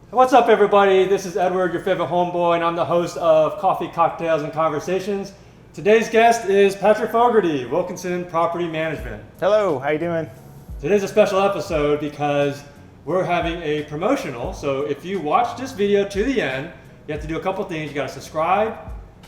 What's up, everybody? This is Edward, your favorite homeboy, and I'm the host of Coffee, Cocktails, and Conversations. Today's guest is Patrick Fogarty, Wilkinson Property Management. Hello, how you doing? Today's a special episode because we're having a promotional. So if you watch this video to the end, you have to do a couple things. You got to subscribe,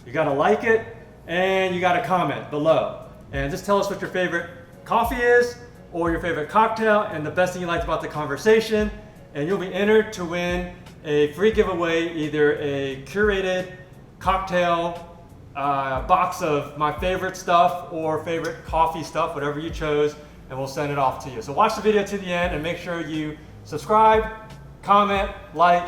you got to like it, and you got to comment below. And just tell us what your favorite coffee is or your favorite cocktail and the best thing you liked about the conversation. And you'll be entered to win a free giveaway, either a curated cocktail box of my favorite stuff or favorite coffee stuff, whatever you chose, and we'll send it off to you. So watch the video to the end and make sure you subscribe, comment, like,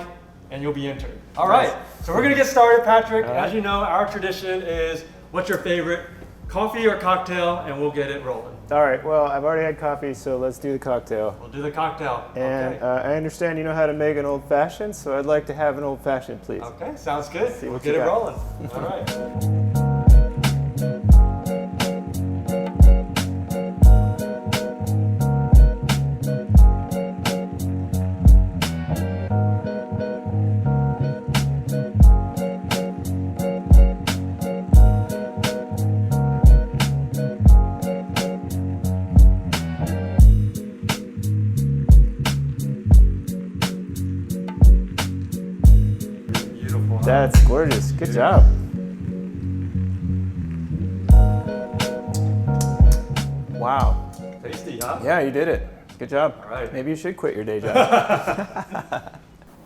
and you'll be entered. All right, so we're gonna get started, Patrick. As you know, our tradition is what's your favorite coffee or cocktail, and we'll get it rolling. All right, well, I've already had coffee, so let's do the cocktail. We'll do the cocktail. And okay. I understand you know how to make an old fashioned, so I'd like to have an old fashioned, please. Okay, sounds good. We'll get it rolling. All right. That's gorgeous. Good job. Wow. Tasty, huh? Yeah, you did it. Good job. All right. Maybe you should quit your day job.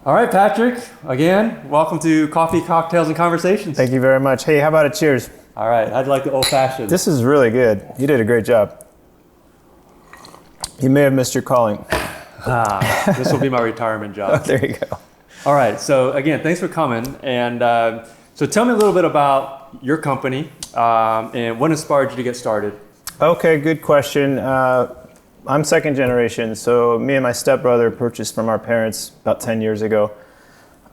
All right, Patrick. Again, welcome to Coffee, Cocktails, and Conversations. Thank you very much. Hey, how about a cheers? All right, I'd like the old-fashioned. This is really good. You did a great job. You may have missed your calling. This will be my retirement job. There you go. All right, so again, thanks for coming. And so tell me a little bit about your company and what inspired you to get started. Okay, good question. I'm second generation, so me and my stepbrother purchased from our parents about 10 years ago.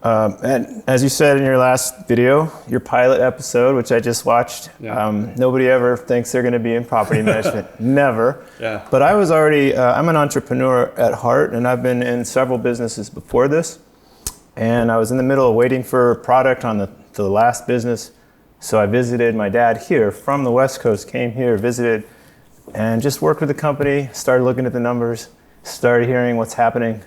And as you said in your last video, your pilot episode, which I just watched, nobody ever thinks they're going to be in property management. Never. Yeah. But I was already, I'm an entrepreneur at heart, and I've been in several businesses before this. And I was in the middle of waiting for a product on the last business. So I visited my dad here from the West Coast, came here, visited, and just worked with the company, started looking at the numbers, started hearing what's happening,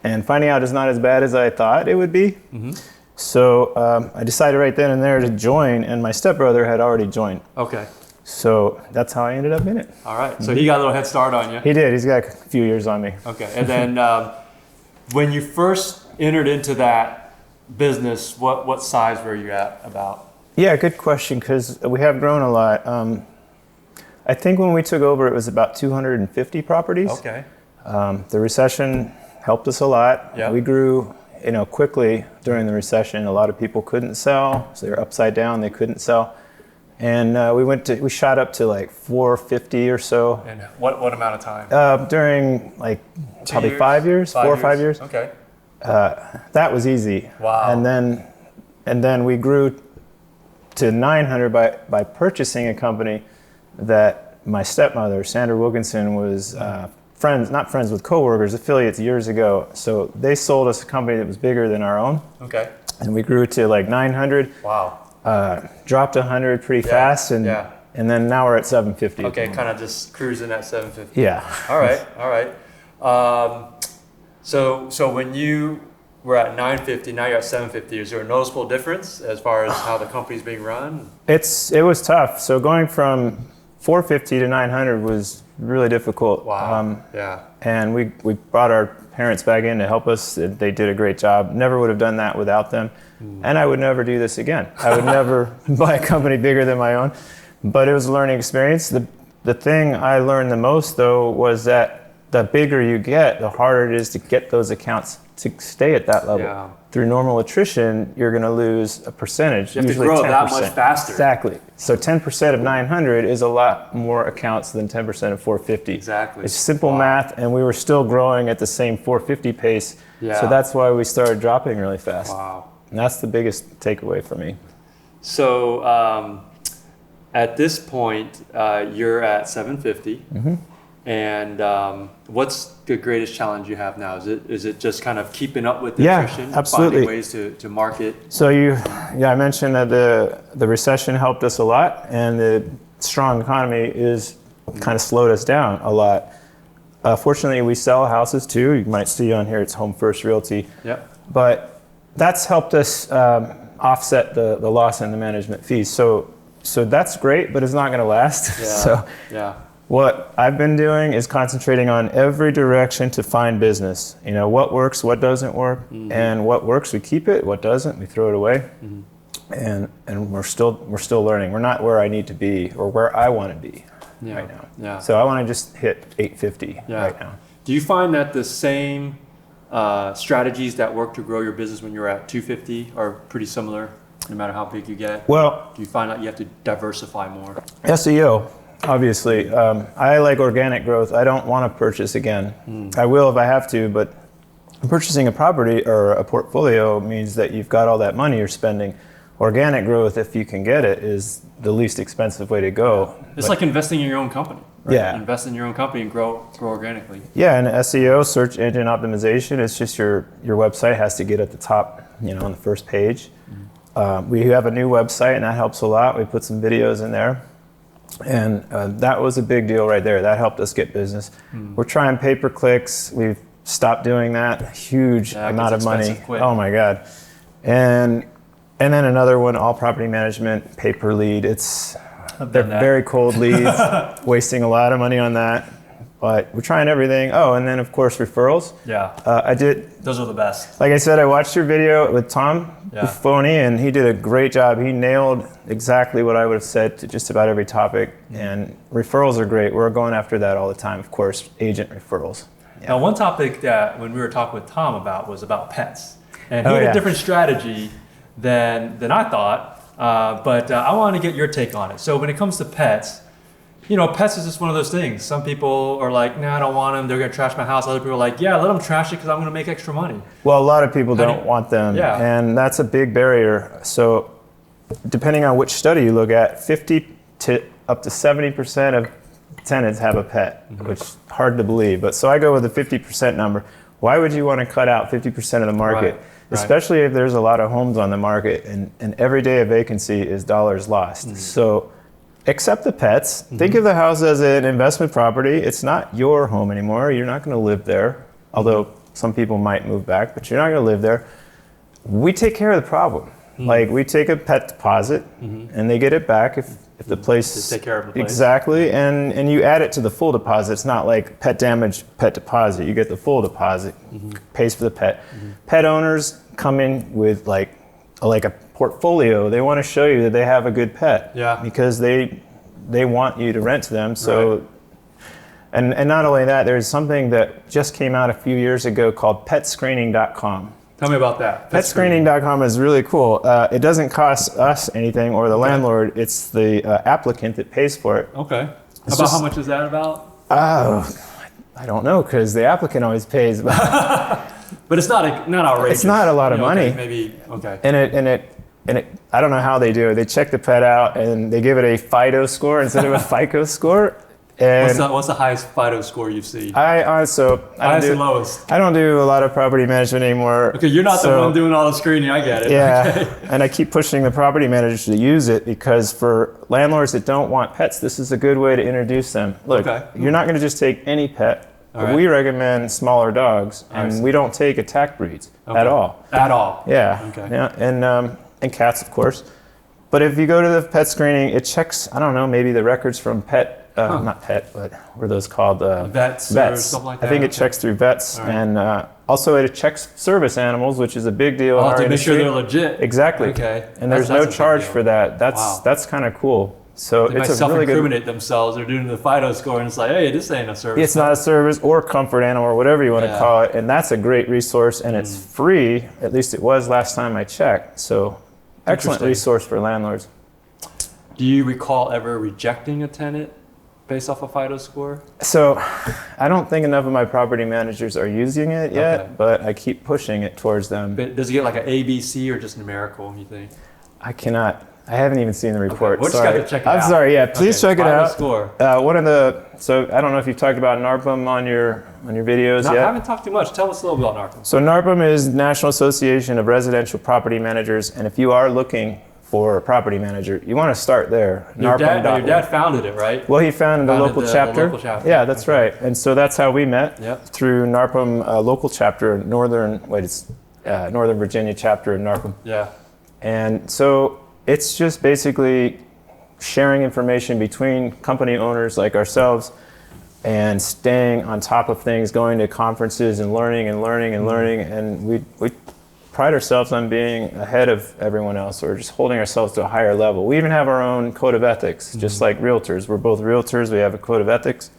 and finding out it's not as bad as I thought it would be. Mm-hmm. So I decided right then and there to join, and my stepbrother had already joined. Okay. So that's how I ended up in it. All right, so he got a little head start on you. He did, he's got a few years on me. Okay, and then when you first entered into that business, what size were you at about? Yeah, good question, because we have grown a lot. I think when we took over, it was about 250 properties. Okay. The recession helped us a lot. Yeah. We grew, quickly during the recession. A lot of people couldn't sell, so they were upside down. They couldn't sell, and we shot up to like 450 or so. And what amount of time? During like probably 5 years, 4 or 5 years. Okay. That was easy. Wow. And then we grew to 900 by purchasing a company that my stepmother, Sandra Wilkinson, was not friends with coworkers, affiliates years ago. So they sold us a company that was bigger than our own. Okay. And we grew to like 900. Wow. Dropped 100 pretty fast, and then now we're at 750. Okay, kind of just cruising at 750. Yeah. All right. So when you were at 950, now you're at 750. Is there a noticeable difference as far as how the company's being run? It was tough. So going from 450 to 900 was really difficult. Wow. Yeah. And we brought our parents back in to help us. They did a great job. Never would have done that without them. And I would never do this again. I would never buy a company bigger than my own. But it was a learning experience. The thing I learned the most, though, was that the bigger you get, the harder it is to get those accounts to stay at that level. Yeah. Through normal attrition, you're going to lose a percentage. You have to grow 10%. That much faster. Exactly. So 10% of 900 is a lot more accounts than 10% of 450. Exactly. It's simple math, and we were still growing at the same 450 pace. Yeah. So that's why we started dropping really fast. Wow. And that's the biggest takeaway for me. So at this point, you're at 750. Mm-hmm. And what's the greatest challenge you have now? Is it just kind of keeping up with Yeah, attrition, absolutely. finding ways to market? So I mentioned that the recession helped us a lot, and the strong economy is kind of slowed us down a lot. Fortunately, we sell houses too. You might see on here it's Home First Realty. Yep. But that's helped us offset the loss in the management fees. So that's great, but it's not going to last. Yeah. So yeah. what I've been doing is concentrating on every direction to find business. You know, what works, what doesn't work, and what works, we keep it. What doesn't, we throw it away. And we're still learning. We're not where I need to be or where I want to be right now. Yeah. So I want to just hit 850 right now. Do you find that the same strategies that work to grow your business when you're at 250 are pretty similar, no matter how big you get? Well, do you find that you have to diversify more? SEO, obviously. I like organic growth. I don't want to purchase again. I will if I have to, but purchasing a property or a portfolio means that you've got all that money you're spending. Organic growth, if you can get it, is the least expensive way to go. It's like investing in your own company. Right? Yeah. Invest in your own company and grow organically. Yeah, and SEO, search engine optimization, it's just your website has to get at the top, on the first page. We have a new website, and that helps a lot. We put some videos in there. And that was a big deal right there. That helped us get business. We're trying pay-per-clicks. We've stopped doing that. Huge amount of money. Quick. Oh my God. And then another one, all property management, pay-per-lead. They're very cold leads, wasting a lot of money on that. But we're trying everything. Oh, and then of course referrals. Yeah. Those are the best. Like I said, I watched your video with Tom Buffoni, and he did a great job. He nailed exactly what I would have said to just about every topic. And referrals are great. We're going after that all the time, of course, agent referrals. Yeah. Now, one topic that when we were talking with Tom about was about pets. And he had a different strategy than I thought, but I want to get your take on it. So when it comes to pets, pets is just one of those things. Some people are like, no, I don't want them. They're going to trash my house. Other people are like, yeah, let them trash it because I'm going to make extra money. Well, a lot of people don't want them, and that's a big barrier. So depending on which study you look at, 50 to up to 70% of tenants have a pet, which is hard to believe. But so I go with the 50% number. Why would you want to cut out 50% of the market? Right. Especially if there's a lot of homes on the market, and every day of vacancy is dollars lost. So accept the pets. Think of the house as an investment property. It's not your home anymore. You're not going to live there, although some people might move back, but you're not going to live there. We take care of the problem. Like we take a pet deposit, and they get it back if the place... Just take care of the place. Exactly, and you add it to the full deposit. It's not like pet damage, pet deposit. You get the full deposit, pays for the pet. Pet owners come in with like a portfolio. They want to show you that they have a good pet. Yeah. Because they want you to rent to them. So, and not only that, there's something that just came out a few years ago called PetScreening.com. Tell me about that. PetScreening.com is really cool. It doesn't cost us anything or the landlord. It's the applicant that pays for it. Okay. How much is that about? I don't know, because the applicant always pays. But it's not outrageous. It's not a lot of money. Okay, maybe. Okay. And it I don't know how they do it. They check the pet out and they give it a FIDO score instead of a FICO score. And what's the highest FIDO score you've seen? Highest and lowest. I don't do a lot of property management anymore. Okay, you're not the one doing all the screening. I get it. Yeah, okay. And I keep pushing the property managers to use it because for landlords that don't want pets, this is a good way to introduce them. Look, you're not going to just take any pet. We recommend smaller dogs, and we don't take attack breeds at all. At all. Yeah. Okay. Yeah, and cats, of course. But if you go to the pet screening, it checks, I don't know, maybe the records from not pet, but what are those called? Vets or something like that? I think it checks through vets, and also it checks service animals, which is a big deal in our industry. To make sure they're legit. Exactly. Okay. And there's no charge for that. That's kind of cool. So they it's might a really good. Self-incriminate themselves. They're doing the FIDO score, and it's like, hey, this ain't a service. It's not a service or comfort animal or whatever you want to call it, and that's a great resource, and it's free. At least it was last time I checked. So excellent resource for landlords. Do you recall ever rejecting a tenant based off a FIDO score? So I don't think enough of my property managers are using it yet, but I keep pushing it towards them. But does it get like an A, B, C, or just numerical, you think? I cannot I haven't even seen the report. Okay, we'll just sorry. have to check it out. I'm sorry. Yeah, please check it final out. Score. So I don't know if you've talked about NARPM on your videos No, yet. I haven't talked too much. Tell us a little bit about NARPM. So NARPM is National Association of Residential Property Managers, and if you are looking for a property manager, you want to start there. Your dad founded it, right? Well, he founded the local chapter. The local chapter. Yeah, that's right. And so that's how we met. Yep. Through NARPM local chapter, Northern Virginia chapter in NARPM. Yeah. And so it's just basically sharing information between company owners like ourselves and staying on top of things, going to conferences and learning. And we pride ourselves on being ahead of everyone else, or just holding ourselves to a higher level. We even have our own code of ethics, just like realtors. We're both realtors. We have a code of ethics,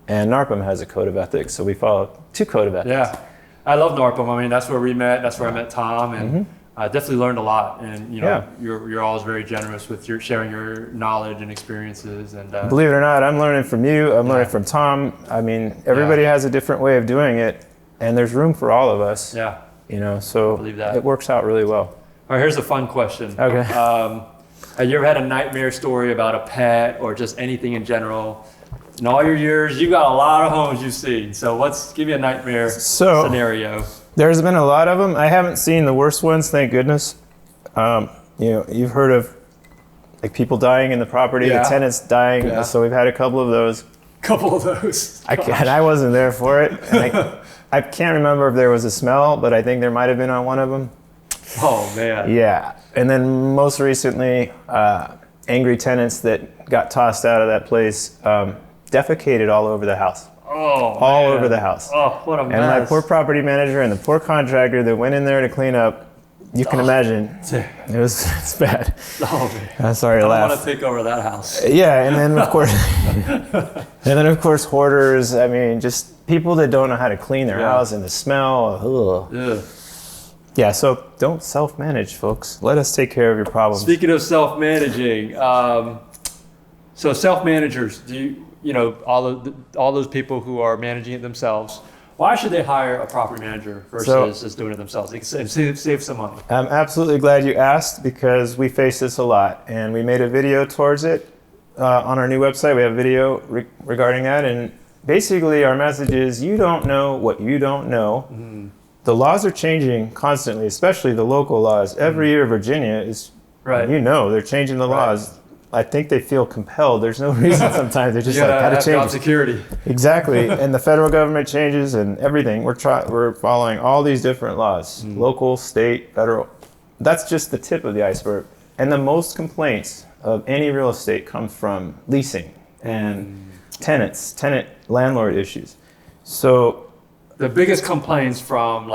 and NARPM has a code of ethics. So we follow 2 code of ethics. Yeah. I love NARPM. I mean, that's where we met. That's where I met Tom, and I definitely learned a lot. And you're always very generous with your sharing your knowledge and experiences. And believe it or not, I'm learning from you. I'm learning from Tom. I mean, everybody has a different way of doing it, and there's room for all of us. Yeah. So believe that. it works out really well. All right, here's a fun question. Okay. Have you ever had a nightmare story about a pet or just anything in general? In all your years, you got a lot of homes you've seen. So give me a nightmare scenario. There's been a lot of them. I haven't seen the worst ones, thank goodness. You've heard of like people dying in the property, the tenants dying. Yeah. So we've had a couple of those. I wasn't there for it. And I can't remember if there was a smell, but I think there might have been on one of them. Oh man. Yeah. And then most recently, angry tenants that got tossed out of that place defecated all over the house. All over the house. Oh, what a mess. And my poor property manager and the poor contractor that went in there to clean up, you can imagine. It's bad. Oh man. I'm sorry to laugh. I want to take over that house. Yeah, and then of course, hoarders. I mean, just people that don't know how to clean their house and the smell. Ugh. Yeah, so don't self-manage, folks. Let us take care of your problems. Speaking of self-managing, so self-managers, all those people who are managing it themselves, why should they hire a property manager versus just doing it themselves? They can save some money. I'm absolutely glad you asked, because we face this a lot, and we made a video towards it on our new website. We have a video regarding that, and basically our message is you don't know what you don't know. Mm-hmm. The laws are changing constantly, especially the local laws. Every year Virginia is, they're changing the laws. I think they feel compelled. There's no reason sometimes. They're just gotta change job security. Exactly. And the federal government changes and everything. We're following all these different laws, local, state, federal. That's just the tip of the iceberg. And the most complaints of any real estate comes from leasing and tenant landlord issues. So the biggest complaints from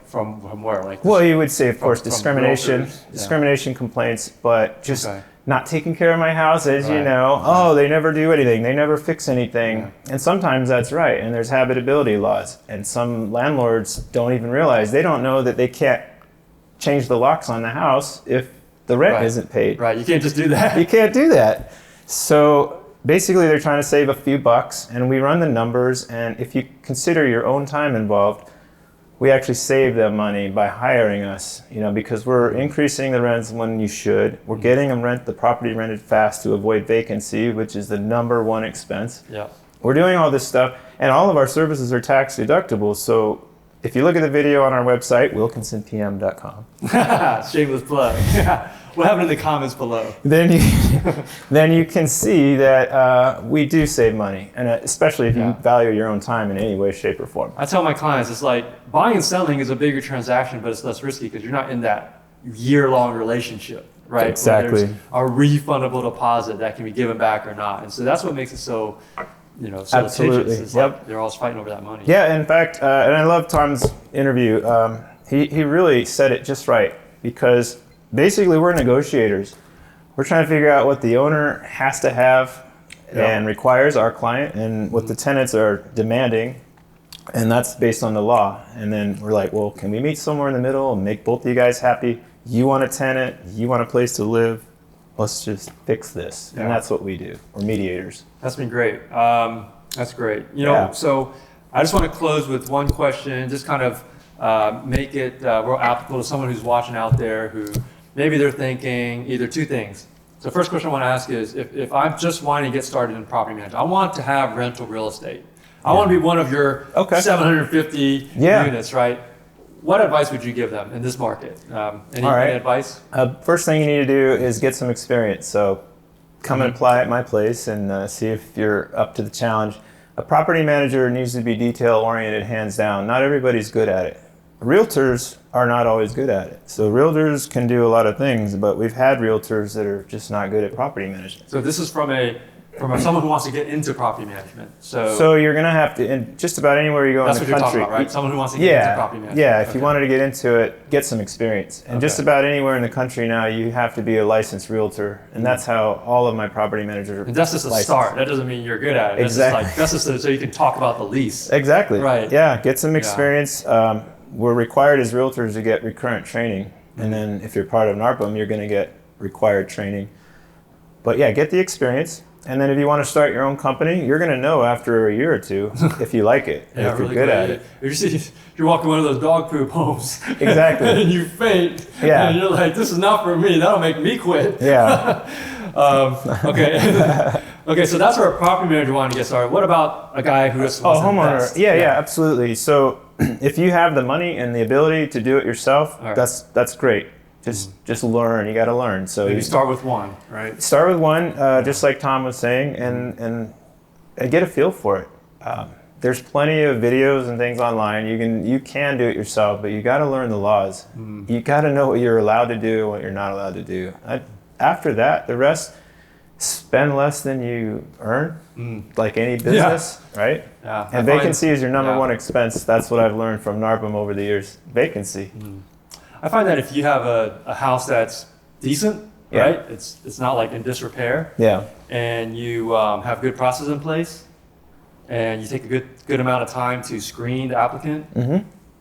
from where? Well, you would say, of course, discrimination complaints, but just not taking care of my house, as you know. Oh, they never do anything. They never fix anything. Yeah. And sometimes that's right. And there's habitability laws. And some landlords don't even realize, they don't know that they can't change the locks on the house if the rent isn't paid. Right, you can't just do that. You can't do that. So basically they're trying to save a few bucks, and we run the numbers, and if you consider your own time involved, we actually save them money by hiring us, because we're increasing the rents when you should. We're getting them the property rented fast to avoid vacancy, which is the number one expense. Yeah. We're doing all this stuff, and all of our services are tax deductible. So if you look at the video on our website, wilkinsonpm.com. Shameless plug. We'll have it in the comments below. Then you can see that we do save money, and especially if you value your own time in any way, shape, or form. I tell my clients, it's like buying and selling is a bigger transaction, but it's less risky because you're not in that year-long relationship, right? Exactly. Where there's a refundable deposit that can be given back or not, and so that's what makes it so absolutely litigious. It's like they're always fighting over that money. Yeah, in fact, and I love Tom's interview. He really said it just right, because basically we're negotiators. We're trying to figure out what the owner has to have and requires our client, and what the tenants are demanding, and that's based on the law. And then we're like, well, can we meet somewhere in the middle and make both of you guys happy? You want a tenant, you want a place to live, let's just fix this. And that's what we do. We're mediators. That's been great. That's great. So I just want to close with one question, just kind of make it real applicable to someone who's watching out there who maybe they're thinking either two things. So first question I want to ask is, if I'm just wanting to get started in property management, I want to have rental real estate. I want to be one of your 750 units, right? What advice would you give them in this market? Any advice? First thing you need to do is get some experience. So come and apply at my place and see if you're up to the challenge. A property manager needs to be detail oriented, hands down. Not everybody's good at it. Realtors are not always good at it. So realtors can do a lot of things, but we've had realtors that are just not good at property management. So this is from someone who wants to get into property management. So you're going to have to, in just about anywhere you go in the country. That's what you're talking about, right? Someone who wants to get into property management. Yeah, if you wanted to get into it, get some experience. And just about anywhere in the country now, you have to be a licensed realtor. And that's how all of my property managers are And that's just a start. That doesn't mean you're good at it. Exactly. That's just so you can talk about the lease. Exactly. Right. Yeah, get some experience. We're required as realtors to get recurrent training. And then if you're part of NARPM, you're going to get required training. But yeah, get the experience. And then if you want to start your own company, you're going to know after a year or two if you like it, and if you're good at it. If you're walking one of those dog poop homes, exactly, and you faint, and you're like, this is not for me, that'll make me quit. Yeah. Okay, so that's where a property manager wanted to get started. What about a guy who just wants to invest? Yeah, absolutely. So if you have the money and the ability to do it yourself, that's great. Just learn. You got to learn. So you start with one, right? Start with one, just like Tom was saying, and get a feel for it. There's plenty of videos and things online. You can do it yourself, but you got to learn the laws. You got to know what you're allowed to do, what you're not allowed to do. After that, the rest, spend less than you earn, like any business, right? Yeah. And vacancy is your number one expense. That's what I've learned from NARPM over the years. Vacancy. I find that if you have a house that's decent, right? It's not like in disrepair. Yeah. And you have good process in place, and you take a good amount of time to screen the applicant.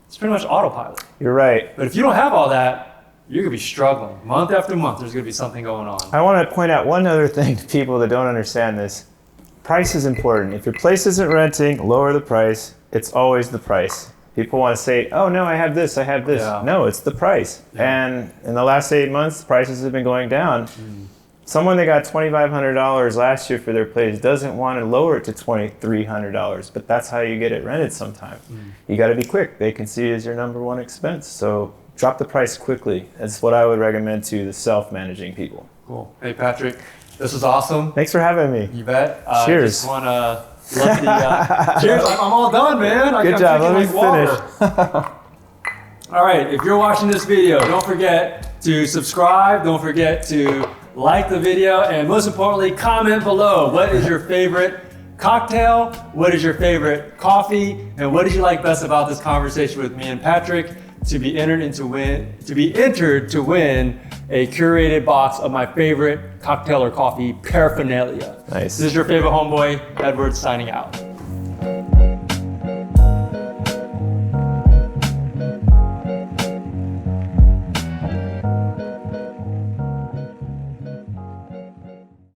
It's pretty much autopilot. You're right. But if you don't have all that, you're gonna be struggling. Month after month, there's gonna be something going on. I want to point out one other thing to people that don't understand this. Price is important. If your place isn't renting, lower the price. It's always the price. People want to say, oh no, I have this. Yeah. No, it's the price. Yeah. And in the last 8 months, prices have been going down. Someone that got $2,500 last year for their place doesn't want to lower it to $2,300, but that's how you get it rented sometimes. You got to be quick. Vacancy is your number one expense. So drop the price quickly. That's what I would recommend to the self-managing people. Cool. Hey, Patrick, this was awesome. Thanks for having me. You bet. Cheers. Just want to let the cheers. I'm all done, man. Good job. Let me finish. All right. If you're watching this video, don't forget to subscribe. Don't forget to like the video, and most importantly, comment below. What is your favorite cocktail? What is your favorite coffee? And what did you like best about this conversation with me and Patrick? To be entered to win a curated box of my favorite cocktail or coffee paraphernalia. Nice. This is your favorite homeboy, Edward, signing out.